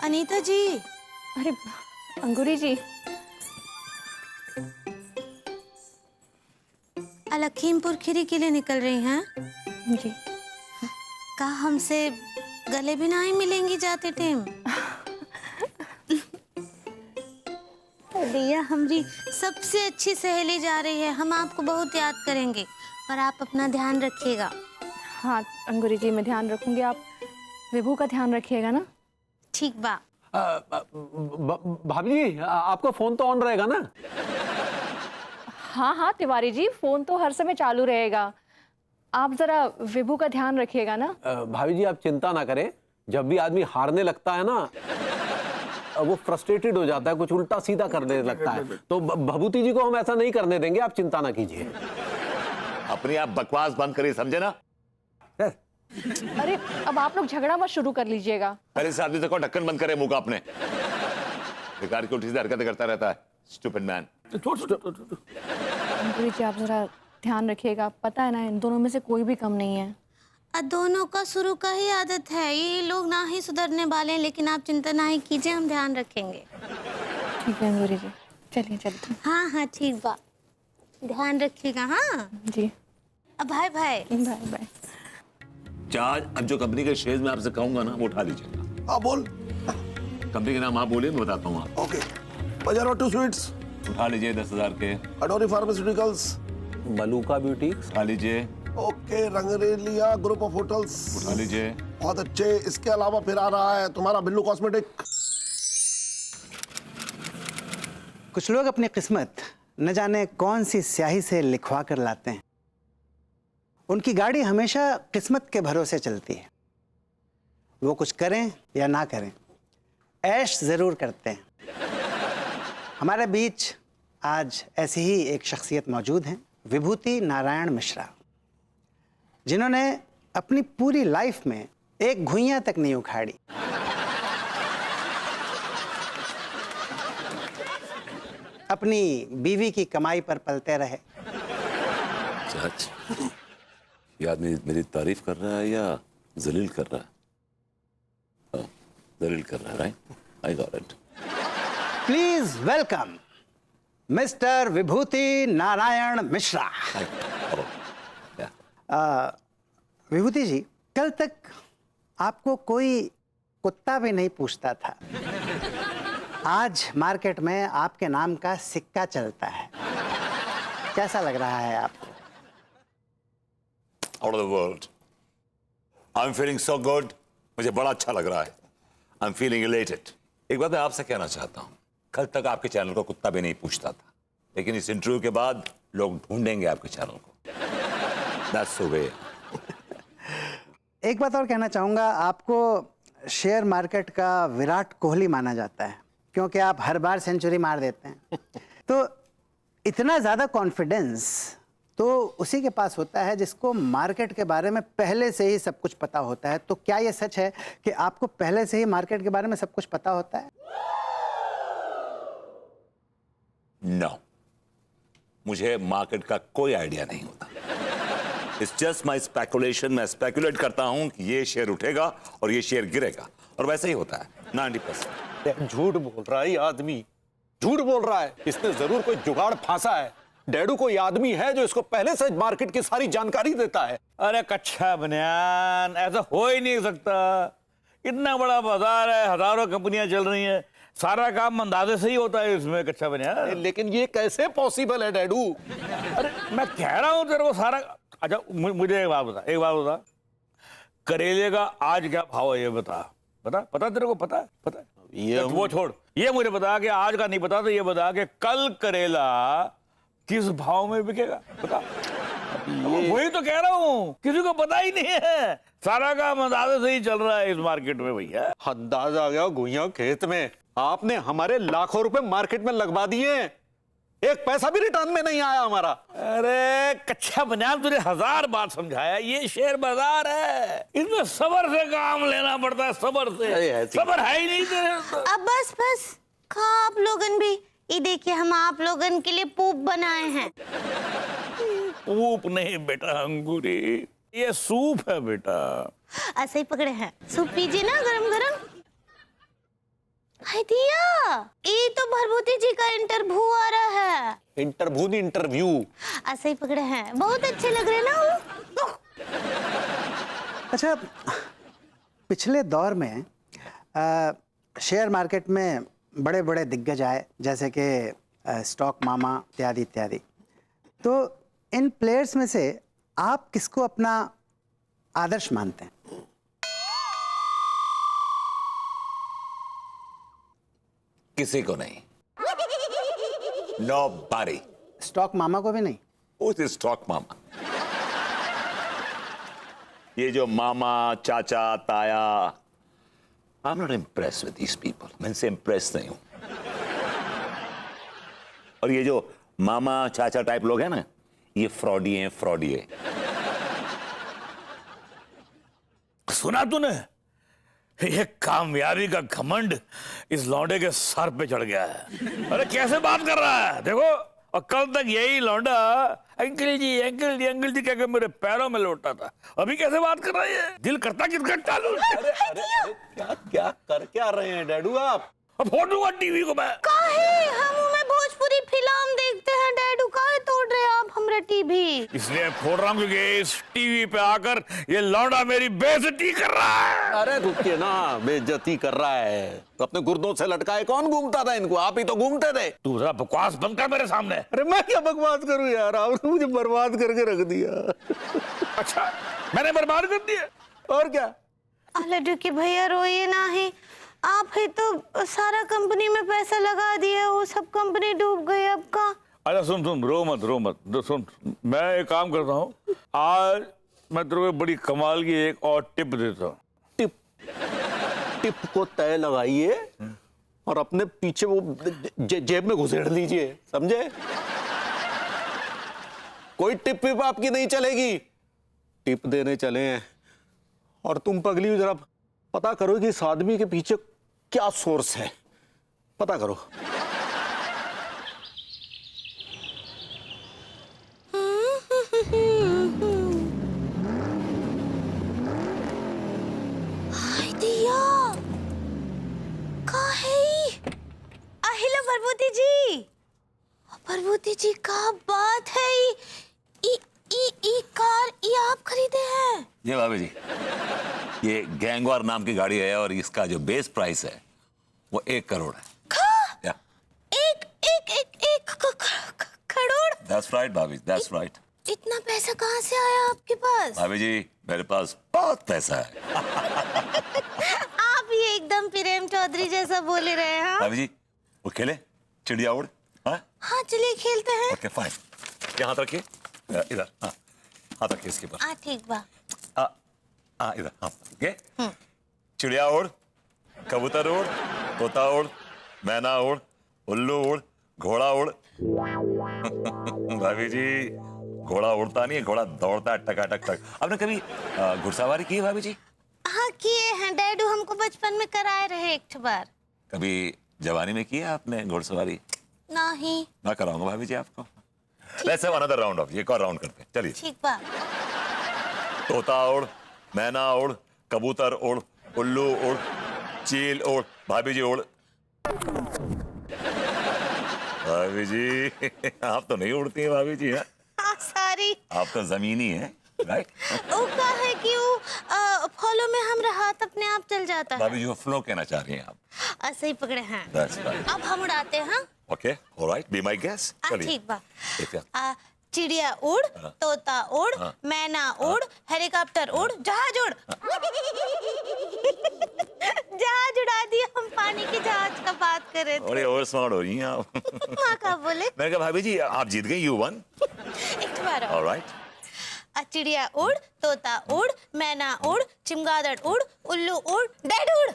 अनीता जी। अरे अंगूरी जी, लखीमपुर खीरी के लिए निकल रही हैं जी। का हमसे गले भी नहीं मिलेंगी जाते टाइम? दिया हमारी सबसे अच्छी सहेली जा रही है, हम आपको बहुत याद करेंगे, पर आप अपना ध्यान रखिएगा। हाँ अंगूरी जी, मैं ध्यान रखूंगी। आप विभू का ध्यान रखिएगा ना। ठीक बा। भाभी जी, आपका फोन तो ऑन रहेगा ना? हाँ हाँ तिवारी जी, फोन तो हर समय चालू रहेगा। आप जरा विभू का ध्यान रखिएगा ना। भाभी जी आप चिंता ना करें, जब भी आदमी हारने लगता है ना वो फ्रस्ट्रेटेड हो जाता है, कुछ उल्टा सीधा करने लगता है, तो भभूति जी को हम ऐसा नहीं करने देंगे, आप चिंता ना कीजिए। अपनी आप बकवास बंद करिए, समझे ना? अरे अब आप लोग झगड़ा मत शुरू कर लीजिएगा। पहले इस आदमी से को ढक्कन बंद करे मुंह का अपने। बेकार की उल्टी सीधी हरकतें करता रहता है, स्टूपिड मैन। अंगूरी जी आप जरा ध्यान रखिएगा, पता है ना इन दोनों में से कोई भी कम नहीं है। दोनों का शुरू का ही आदत है, ये लोग ना ही सुधरने वाले हैं, लेकिन आप चिंता ना ही कीजिए, हम ध्यान रखेंगे। ठीक है अंगूरी जी, चलिए चलिए। हाँ हाँ ठीक बा, ध्यान रखिएगा। हाँ जी। अब भाई बाय बाय। आज अब जो कंपनी के शेयर्स में आपसे कहूंगा ना वो उठा लीजिएगा। हाँ बोल। कंपनी के नाम आप बोलिए, मैं बताता हूँ आपको। ओके। बाजार टू स्वीट्स उठा लीजिए 10,000 के। अडोरी फार्मास्यूटिकल्स। मलूका ब्यूटी उठा लीजिए। ओके। रंगरेलिया ग्रुप ऑफ होटल्स उठा लीजिए। बहुत अच्छे। इसके अलावा फिर आ रहा है तुम्हारा बिल्लू कॉस्मेटिक। कुछ लोग अपनी किस्मत न जाने कौन सी स्याही से लिखवा कर लाते हैं। उनकी गाड़ी हमेशा किस्मत के भरोसे चलती है। वो कुछ करें या ना करें, ऐश जरूर करते हैं। हमारे बीच आज ऐसी ही एक शख्सियत मौजूद हैं, विभूति नारायण मिश्रा, जिन्होंने अपनी पूरी लाइफ में एक घुइयां तक नहीं उखाड़ी। अपनी बीवी की कमाई पर पलते रहे। अच्छा, ये आदमी मेरी तारीफ कर रहा है या जलील कर रहा है? जलील कर रहा है, right? I got it. Please welcome mister Vibhuti Narayan Mishra. Vibhuti ji, कल तक आपको कोई कुत्ता भी नहीं पूछता था, आज मार्केट में आपके नाम का सिक्का चलता है। कैसा लग रहा है आपको? Out of the world. I'm feeling so good. मुझे बड़ा अच्छा लग रहा है। I'm feeling elated. एक बात मैं आपसे कहना चाहता हूँ, कल तक आपके चैनल को कुत्ता भी नहीं पूछता था, लेकिन इस इंटरव्यू के बाद लोग ढूंढेंगे आपके चैनल को। That's the way. एक बात और कहना चाहूँगा, आपको शेयर मार्केट का विराट कोहली माना जाता है, क्योंकि आप हर बार सेंचुरी मार देते हैं। तो इतना ज़्यादा कॉन्फिडेंस तो उसी के पास होता है जिसको मार्केट के बारे में पहले से ही सब कुछ पता होता है। तो क्या ये सच है कि आपको पहले से ही मार्केट के बारे में सब कुछ पता होता है? No. मुझे मार्केट का कोई आइडिया नहीं होता। It's just my speculation. मैं स्पेकुलेट करता हूं कि ये शेयर उठेगा और ये शेयर गिरेगा, और वैसे ही होता है 90%। झूठ बोल रहा है ये आदमी, झूठ बोल रहा है। इसने जरूर कोई जुगाड़ फांसा है। डैडू कोई आदमी है जो इसको पहले से मार्केट की सारी जानकारी देता है। अरे कच्चा बनियान, ऐसा हो ही नहीं सकता। इतना बड़ा बाजार है, हजारों कंपनियां चल रही हैं, सारा काम अंदाजे से ही होता है इसमें, कच्चा बनियान। लेकिन ये कैसे पॉसिबल है डैडू? अरे मैं कह रहा हूं तेरे को सारा। अच्छा मुझे एक बात बता, करेले का आज क्या भाव है ये बता। पता तेरे को? पता है? ये वो छोड़, ये मुझे बता कि आज का नहीं पता, तो ये बता कि कल करेला किस भाव में बिकेगा, बता। वही तो कह रहा हूँ, किसी को पता ही नहीं है, सारा काम अंदाजे से ही चल रहा है इस मार्केट में भैया। अंदाजा आ गया घुइयां खेत में। आपने हमारे लाखों रुपए मार्केट में लगवा दिए, एक पैसा भी रिटर्न में नहीं आया हमारा। अरे कच्चा बनियान, तुझे 1000 बार समझाया, ये शेयर बाजार है, इसमें सब्र से काम लेना पड़ता है, सब्र से। सब्र है ही नहीं तेरे तो। अब बस खा आप लोगन भी। ये देखिए, हम आप लोगन के लिए पूप बनाए हैं। सूप नहीं बेटा अंगूरी, ये सूप है बेटा। ऐसे ही पकड़े हैं, सूप पीजिए ना गरम गरम। हाय दिया, ये तो भरभूति जी का इंटरव्यू आ रहा है। इंटरव्यू नहीं, इंटरव्यू। ऐसे ही पकड़े हैं, बहुत अच्छे लग रहे हैं ना वो। अच्छा, पिछले दौर में शेयर मार्केट में बड़े बड़े दिग्गज आए, जैसे कि स्टॉक मामा इत्यादि इत्यादि। तो इन प्लेयर्स में से आप किसको अपना आदर्श मानते हैं? किसी को नहीं, नोबडी। स्टॉक मामा को भी नहीं? उस स्टॉक मामा, ये जो मामा चाचा ताया, I am not impress with these people. मैं इनसे इम्प्रेस नहीं हूं। और ये जो मामा चाचा टाइप लोग हैं ना, ये फ्रॉडी हैं, फ्रॉडी है। सुना तूने, ये कामयाबी का घमंड इस लौंडे के सर पे चढ़ गया है। अरे कैसे बात कर रहा है देखो, और कल तक यही लौंडा अंकल जी अंकल जी अंकल जी कहकर मेरे पैरों में लौटा था, अभी कैसे बात कर रहा है? दिल करता किसका चालू। अरे अरे क्या क्या कर क्या रहे हैं डैडू आप? अब फोड़ दूंगा टीवी को मैं। काहे हम में भोजपुरी फिल्म देखते हैं डैडू, काहे तोड़ रहे आप हमरा टीवी? इसलिए फोड़ रहा हूं क्योंकि इस टीवी पे आकर ये लौंडा मेरी बेइज्जती कर रहा है। अरे रुकिए ना, बेइज्जती कर रहा है तो अपने गुर्दों से लटकाए कौन घूमता था इनको? आप ही तो घूमते थे। तू जरा बकवास बंद कर मेरे सामने। अरे मैं क्या बकवास करूं यार, आपने मुझे बर्बाद करके रख दिया। अच्छा, मैंने बर्बाद कर दिया? और क्या? लड्डू के भैया रोइए ना ही, आप ही तो सारा कंपनी में पैसा लगा दिए, वो सब कंपनी डूब गई। अब का? अच्छा सुन सुन, रो मत रो मत, सुन, मैं एक काम करता हूँ, आज मैं तेरे को बड़ी कमाल की एक और टिप देता हूँ। टिप? टिप को तय लगाइए और अपने पीछे वो जेब में घुसेड़ लीजिए, समझे? कोई टिप विप आपकी नहीं चलेगी। टिप देने चले हैं और तुम पगली जरा पता करो कि इस आदमी के पीछे क्या सोर्स है, पता करो। हाय दिया, काहे? अहिला भरभूति जी, भरभूति जी का बात है। ई कार ये आप खरीदे हैं? ये भाभी जी, ये गैंगवार नाम की गाड़ी है और इसका जो बेस प्राइस है वो 1 करोड़ है। या एक करोड़? दैट्स राइट भाभी, दैट्स राइट। इतना पैसा कहाँ से आया आपके पास? भाभी जी, मेरे पास बहुत पैसा है। आप ये एकदम प्रेम चौधरी जैसा बोल रहे हैं। हाँ? भाभी जी, वो खेले चिड़िया उड़? हाँ हाँ चलिए खेलते हैं। ओके फाइन, ये हाथ रखिए, इधर, हाँ हाथ रखिए इसके ऊपर। हाँ ठीक बा। इधर, हाँ ओके। चिड़िया उड़, कबूतर उड़, तोता उड़, मैना उड़, उल्लू उड़, घोड़ा उड़। भाभी जी, घोड़ा उड़ता नहीं है, घोड़ा दौड़ता है टकाटक टक। आपने कभी घुड़सवारी की है भाभी जी? हाँ किए हैं डैडू, हमको बचपन में कराए रहे एक बार। कभी जवानी में की है आपने घुड़सवारी? नहीं। मैं कराऊंगा भाभी जी आपको। Let's have another round of, एक और राउंड करते हैं, चलिए। ठीक बा। तोता उड़, मैना उड़, कबूतर उड़, उल्लू उड़, चील उड़, भाभी जी उड़। भाभी जी, आप तो नहीं उड़ती हैं भाभी जी। है सॉरी। आप तो जमीनी है, राइट? वो का है कि वो फॉलो में हमरा हाथ अपने आप चल जाता है। भाभी जी, वो फ्लो कहना चाह रही हैं आप। ऐसे ही पकड़े हैं। That's right. अब हम उड़ाते हैं। Okay, alright, be my guest. चलिए ठीक बा। ठीक है। चिड़िया उड़, तोता उड़, मैना उड़, हेलीकॉप्टर उड़, जहाज उड़। जहाज उड़ा दिया, हम पानी के जहाज का बात कर रहे थे। बड़े ओवर स्मार्ट हो रही हैं आप। हाँ का बोले? मैंने कहा भाभी जी आप जीत गई, यू वन। एक बार और। ऑलराइट। चिड़िया उड़, तोता उड़, मैना उड़, चमगादड़ उड़, उल्लू उड़, डैडू उड़।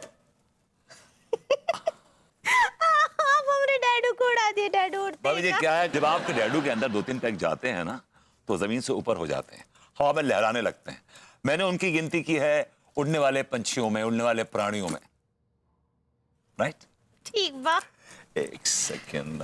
आप हमारे डैडू को उड़ा दिए, डैडू उड़ते भाभी जी क्या है, जब आपके डैडू के अंदर 2-3 पैक जाते हैं ना, तो जमीन से ऊपर हो जाते हैं, हवा में लहराने लगते हैं। मैंने उनकी गिनती की है उड़ने वाले पंछियों में, उड़ने वाले प्राणियों में, राइट? ठीक बा। एक सेकेंड।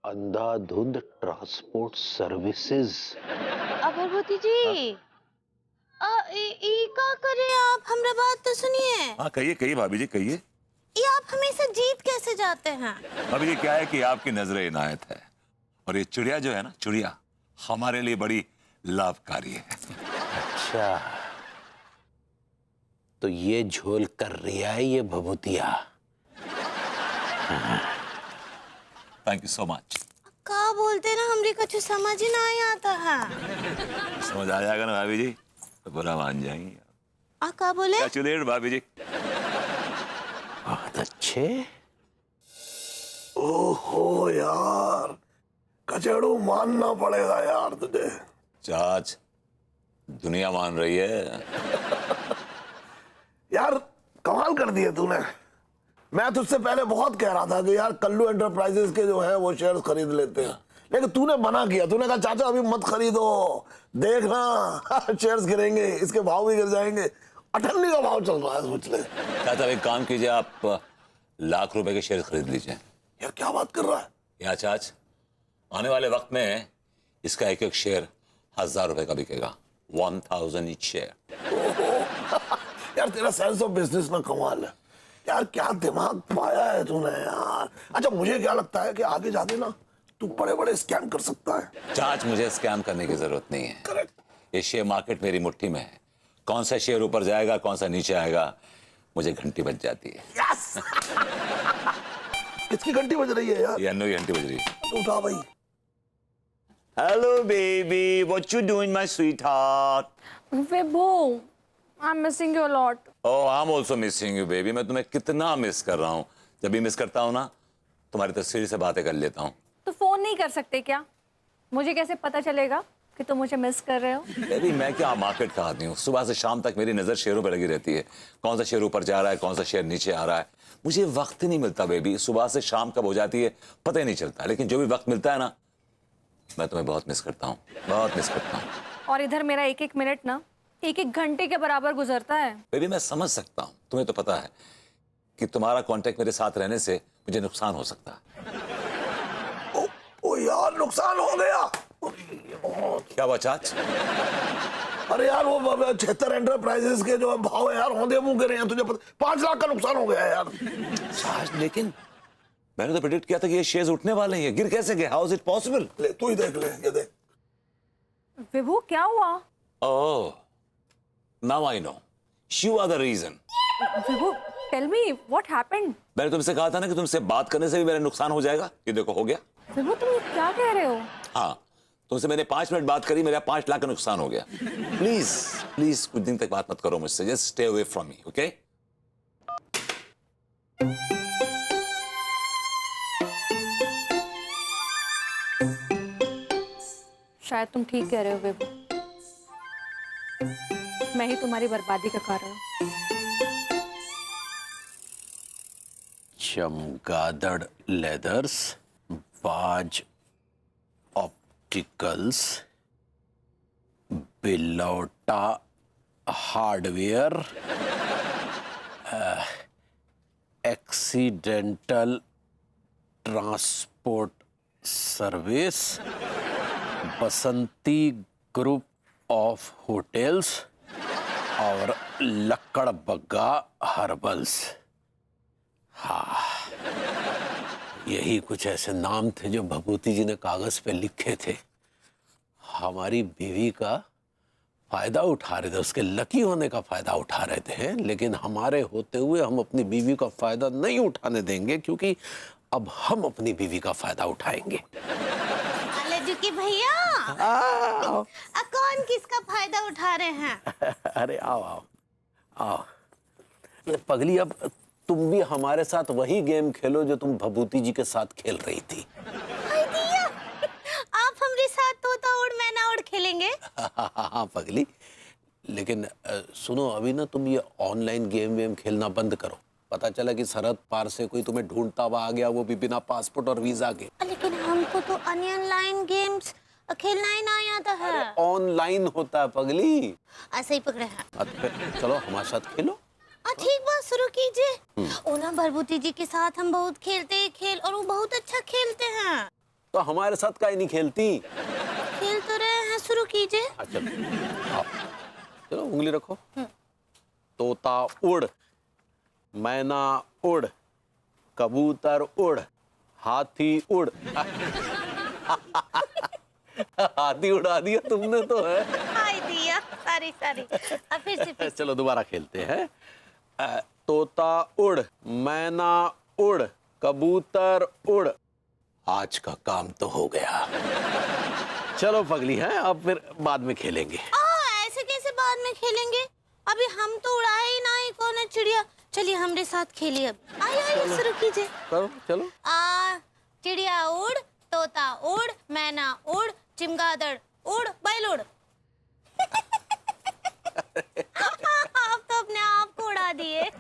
अंधाधुंध ट्रांसपोर्ट सर्विसेज। भभूति जी ई का करे आप, हमरा बात तो सुनिए। हाँ कहिए कहिए भाभी जी कहिए। ये आप हमेशा जीत कैसे जाते हैं? भाभी जी क्या है कि आपकी नजर इनायत है, और ये चिड़िया जो है ना, चिड़िया हमारे लिए बड़ी लाभकारी है। अच्छा, तो ये झोल कर रही है ये Bhabhutiya. Thank you so much. का बोलते ना, हमरे कुछ समझ ही नहीं आता है। समझ आ जाएगा ना भाभी जी, तो बुरा मान जाएंगे। का बोले? क्या चुलेट भाभी जी। बहुत अच्छे। ओहो यार, कचड़ू मानना पड़ेगा यार तुझे। चाच दुनिया मान रही है। यार कमाल कर दिए तूने। मैं तुझसे पहले बहुत कह रहा था कि यार कल्लू एंटरप्राइजेस के जो है वो शेयर्स खरीद लेते हैं, लेकिन तूने मना किया। तूने कहा चाचा अभी मत खरीदो, देखना शेयर्स गिरेंगे, इसके भाव भी गिर जाएंगे। 98 का भाव चल रहा है, सोच ले। चाचा एक काम कीजिए, आप लाख रुपए के शेयर खरीद लीजिए। यार क्या बात कर रहा है? या चाच आने वाले वक्त में इसका एक एक शेयर 1000 रुपए का बिकेगा। 1000 ईच शेयर। यार तेरा सेंस ऑफ बिजनेस ना कमाल है यार, क्या दिमाग पाया है तूने यार। अच्छा मुझे क्या लगता है कि आगे जाके ना तू बड़े बड़े स्कैम कर सकता है। चाच मुझे स्कैम करने की जरूरत नहीं है। करेक्ट। ये शेयर मार्केट मेरी मुट्ठी में है। कौन सा शेयर ऊपर जाएगा कौन सा नीचे आएगा मुझे घंटी बज जाती है। यस। किसकी घंटी बज रही है यार? ये अन्नू की घंटी बज रही है। तो उठा भाई। Hello baby, what you doing my sweet heart? Vibhu, I am missing you a lot. Oh I am also missing you baby. मैं तुम्हें कितना मिस कर रहा हूँ। जब भी मिस करता हूँ ना तुम्हारी तस्वीर से बातें कर लेता हूँ। तो फोन नहीं कर सकते क्या? मुझे कैसे पता चलेगा कि तुम मुझे मिस कर रहे हो? बेबी मैं क्या मार्केट का आदमी हूँ, सुबह से शाम तक मेरी नजर शेयरों पे लगी रहती है। कौन सा शेयर ऊपर जा रहा है कौन सा शेयर नीचे आ रहा है, मुझे वक्त ही नहीं मिलता बेबी। सुबह से शाम कब हो जाती है पता ही नहीं चलता, लेकिन जो भी वक्त मिलता है ना मैं तुम्हें बहुत मिस करता हूँ, बहुत मिस करता हूँ। और इधर मेरा एक एक मिनट ना एक एक घंटे के बराबर गुजरता है। बेबी मैं समझ सकता हूँ, तुम्हें तो पता है कि तुम्हारा कांटेक्ट मेरे साथ रहने से मुझे नुकसान हो सकता है। ओ यार नुकसान हो गया। क्या हुआ चाच? अरे यार वो 76 एंटरप्राइजेस के जो भाव है यार होंदे मुंह गिरे हैं, तुझे पता 5 लाख का नुकसान हो गया है यार। चाच लेकिन मैंने तो प्रेडिक्ट किया था कि ये शेयर्स उठने वाले हैं, गिर कैसे गए? How is it possible? ले तू ही देख ले, ये देख। विभू क्या हुआ? Oh now I know, you are the reason. Vibhu tell me what happened? मैंने तुमसे कहा था ना कि तुमसे बात करने से भी मेरा नुकसान हो जाएगा। ये देखो हो गया। विभू तुम क्या कह रहे हो? हाँ तुमसे मैंने 5 मिनट बात करी, मेरा 5 लाख का नुकसान हो गया। प्लीज प्लीज कुछ दिन तक बात मत करो मुझसे, just stay away from me, okay? शायद तुम ठीक कह रहे हो विभू, मैं ही तुम्हारी बर्बादी का कारण हूँ। Chamgadar leathers, Baaz opticals, Bilauta hardware, accidental transport service, Basanti group of hotels और लक्कड़बग्गा हर्बल्स। हाँ यही कुछ ऐसे नाम थे जो भभूति जी ने कागज पे लिखे थे। हमारी बीवी का फायदा उठा रहे थे, उसके लकी होने का फायदा उठा रहे थे, लेकिन हमारे होते हुए हम अपनी बीवी का फायदा नहीं उठाने देंगे, क्योंकि अब हम अपनी बीवी का फायदा उठाएंगे। कि भैया कौन किसका फायदा उठा रहे हैं? अरे आओ आओ आओ पगली, अब तुम भी हमारे साथ वही गेम खेलो जो तुम भभूति जी के साथ खेल रही थी। आप हमारे साथ तोता उड़ मैना उड़ खेलेंगे? हाँ पगली, लेकिन सुनो अभी ना तुम ये ऑनलाइन गेम वेम खेलना बंद करो। पता चला कि सरहद पार से कोई तुम्हें ढूंढता हुआ आ गया, वो भी बिना पासपोर्ट और वीजा के। लेकिन हमको तो ऑनलाइन गेम्स खेलना ही नहीं आता है। ऑनलाइन होता है पगली। ऐसे ही पकड़े हैं। फिर चलो हमारे साथ खेलो। ठीक बात, शुरू कीजिए। ओना भभूति जी के साथ हम बहुत खेलते हैं खेल, और वो बहुत अच्छा खेलते हैं। तो हमारे साथ काहे नहीं खेलती? खेल तो रहे हैं, शुरू कीजिए। अच्छा आओ। चलो उंगली रखो। तोता उड़, मैना उड़, कबूतर उड़, हाथी उड़। हाथी उड़ा दिया तुमने तो है। हाय दिया, सॉरी सॉरी। अब फिर से। चलो दोबारा खेलते हैं। तोता उड़, मैना उड़, कबूतर उड़। आज का काम तो हो गया। चलो पगली है, अब फिर बाद में खेलेंगे। ऐसे कैसे बाद में खेलेंगे? अभी हम तो उड़ाए ही ना ही कौन है चिड़िया। चलिए हमारे साथ खेलिए अब। आइए शुरू कीजिए। करो चलो। चिड़िया उड़, तोता उड़, मैना उड़, चिमगादड़ उड़, बैल उड़। आप तो अपने आप को उड़ा दिए।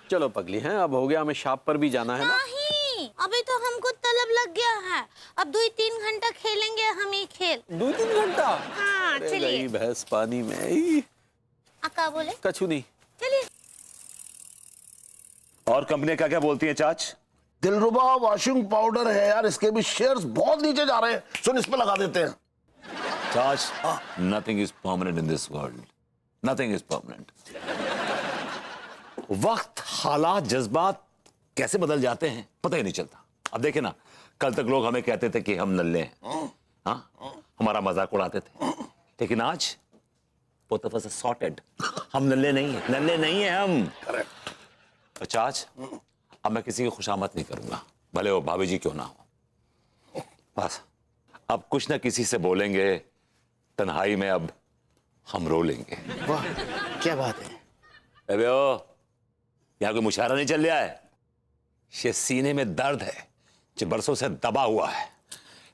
चलो पगली हैं, अब हो गया, हमें शॉप पर भी जाना है ना। नहीं, अभी तो हमको तलब लग गया है। अब 2-3 घंटा खेलेंगे हम ये खेल। 2-3 घंटा? हाँ चलिए। भैंस पानी में। अक्का बोले कछु नहीं। चलिए। और कंपनी क्या क्या बोलती हैं चाच? दिलरुबा वॉशिंग पाउडर है यार, इसके भी शेयर्स बहुत नीचे जा रहे हैं। सुन, इस पे लगा देते हैं। चाच, nothing is permanent in this world, nothing is permanent. वक्त, हालात, जज्बात कैसे बदल जाते हैं पता ही नहीं चलता। अब देखे ना, कल तक लोग हमें कहते थे कि हम नल्ले हैं, हाँ, हमारा मजाक उड़ाते थे, लेकिन आज both of us are sorted। हम नल्ले नहीं हैं, नल्ले नहीं हैं हम। तो चाच, अब मैं किसी की खुशामद नहीं करूंगा, भले वो भाभी जी क्यों ना हो। बस अब कुछ ना किसी से बोलेंगे, तन्हाई में अब हम रो लेंगे। वाह, क्या बात है। अबे ओ, यहाँ कोई मुशायरा नहीं चल रहा है। ये सीने में दर्द है जो बरसों से दबा हुआ है।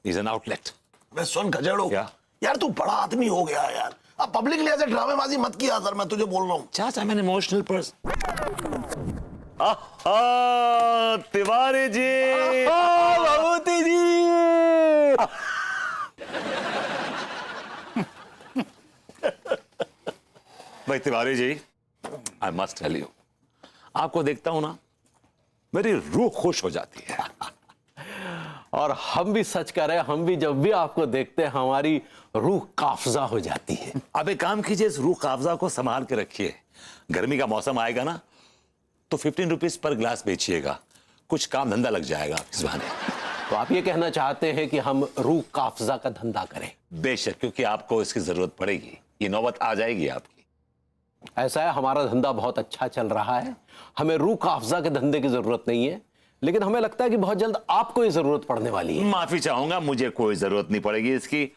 Is an outlet. मैं सुन गजेड़ो, क्या? यार तू बड़ा आदमी हो गया यार। अब पब्लिकली ऐसे ड्रामेबाजी मत किया कर, मैं तुझे बोल रहा हूँ। चाचा, मैं इमोशनल पर्सन। तिवारी जी, भगवती जी। भाई Tiwari ji, I must tell you, आपको देखता हूं ना मेरी रूह खुश हो जाती है। और हम भी सच कह रहे हैं, हम भी जब भी आपको देखते हैं हमारी रूह काफजा हो जाती है। अब एक काम कीजिए, इस रूह काफजा को संभाल के रखिए। गर्मी का मौसम आएगा ना तो 15 रुपीज पर ग्लास बेचिएगा, कुछ काम धंधा लग जाएगा इस बहाने। तो आप ये कहना चाहते हैं कि हम रूह काफजा का धंधा करें? बेशक, क्योंकि आपको इसकी जरूरत पड़ेगी, ये नौबत आ जाएगी आपकी। ऐसा है, हमारा धंधा बहुत अच्छा चल रहा है, हमें रूह काफजा के धंधे की जरूरत नहीं है, लेकिन हमें लगता है कि बहुत जल्द आपको ये जरूरत पड़ने वाली है। माफी चाहूंगा, मुझे कोई जरूरत नहीं पड़ेगी इसकी।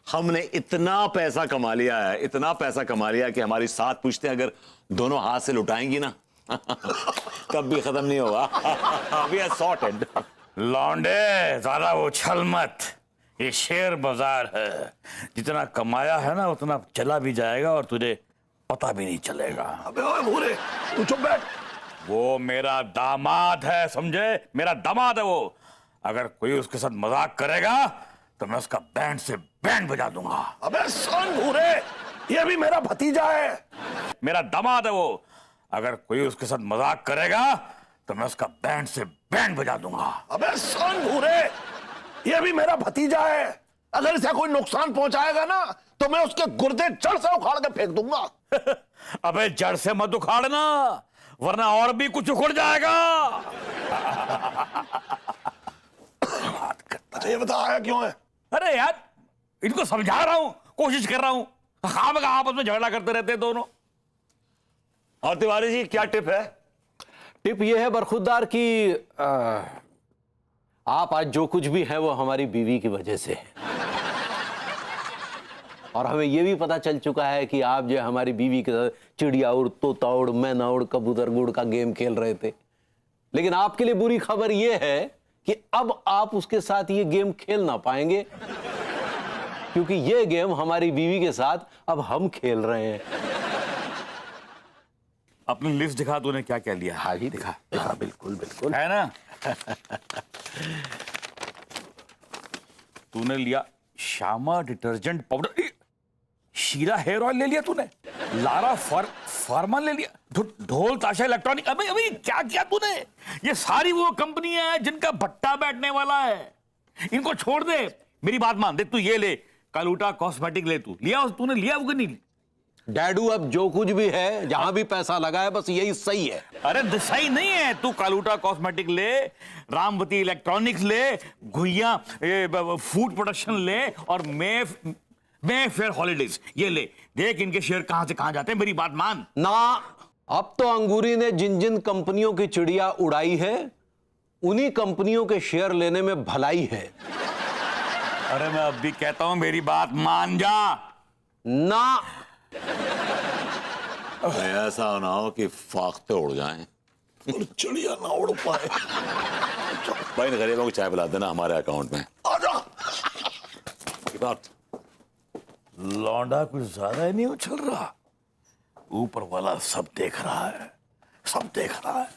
हमने इतना पैसा कमा लिया है, इतना पैसा कमा लिया कि हमारी 7 पुश्तें अगर दोनों हाथ से लुटाएंगी ना तब भी खत्म नहीं होगा। We are sorted. लौंडे, ज्यादा उछल मत, ये शेयर बाजार है, जितना कमाया है ना उतना चला भी जाएगा और तुझे पता भी नहीं चलेगा। अबे ओए भूरे, तू चुप बैठ। वो मेरा दामाद है, समझे? मेरा दामाद है वो। अगर कोई उसके साथ मजाक करेगा तो मैं उसका बैंड से बैंड बजा दूंगा। अबे सुन भूरे, ये भी मेरा भतीजा है। मेरा दामाद है वो। अगर कोई उसके साथ मजाक करेगा तो मैं उसका बैंड से बैंड बजा दूंगा। अबे सुन भूरे, ये भी मेरा भतीजा है। अगर इसे कोई नुकसान पहुंचाएगा ना तो मैं उसके गुर्दे जड़ से उखाड़ के फेंक दूंगा। अबे जड़ से मत उखाड़ना, वरना और भी कुछ उखड़ जाएगा। अच्छा ये बता, आया क्यों है? अरे यार, इनको समझा रहा हूं, कोशिश कर रहा हूं, खामखा आपस में झगड़ा करते रहते हैं दोनों। और तिवारी जी, क्या टिप है? टिप ये है बरखुरदार कि आप आज जो कुछ भी है वो हमारी बीवी की वजह से है। और हमें यह भी पता चल चुका है कि आप जो हमारी बीवी के साथ चिड़िया उड़, तोता उड़, मैना उड़, कबूतर गुड़ का गेम खेल रहे थे, लेकिन आपके लिए बुरी खबर यह है कि अब आप उसके साथ ये गेम खेल ना पाएंगे, क्योंकि ये गेम हमारी बीवी के साथ अब हम खेल रहे हैं। अपनी लिस्ट दिखा, तूने क्या क्या लिया? हाँ जी, दिखा दिखा, बिल्कुल बिल्कुल है ना। तूने लिया श्यामा डिटर्जेंट पाउडर, शीरा हेयर ऑयल ले लिया तूने, लारा फार्मा ले लिया, ढोल ताशा इलेक्ट्रॉनिक, अबे अबे क्या किया तूने? ये सारी वो कंपनियां हैं जिनका भट्टा बैठने वाला है, इनको छोड़ दे। मेरी बात मान, दे तू ये ले, कालूटा कॉस्मेटिक ले, तू लिया, तूने लिया होगा नहीं? डैडू अब जो कुछ भी है, जहां भी पैसा लगा है, बस यही सही है। अरे सही नहीं है, तू कालूटा कॉस्मेटिक ले, रामवती इलेक्ट्रॉनिक्स ले, घुइया फूड प्रोडक्शन ले, और मे फेयर हॉलीडेज ये ले। देख इनके शेयर कहां से कहां जाते हैं, मेरी बात मान ना। अब तो अंगूरी ने जिन जिन कंपनियों की चिड़िया उड़ाई है, उन्हीं कंपनियों के शेयर लेने में भलाई है। अरे मैं अब भी कहता हूं, मेरी बात मान जा ना। ऐसा ना हो कि फाख्ते उड़ जाएं और चिड़िया ना उड़ पाए। भाई इन गरीबों को चाय पिला देना हमारे अकाउंट में। आजा। बात लौंडा कुछ ज्यादा ही नहीं उछल रहा, ऊपर वाला सब देख रहा है, सब देख रहा है।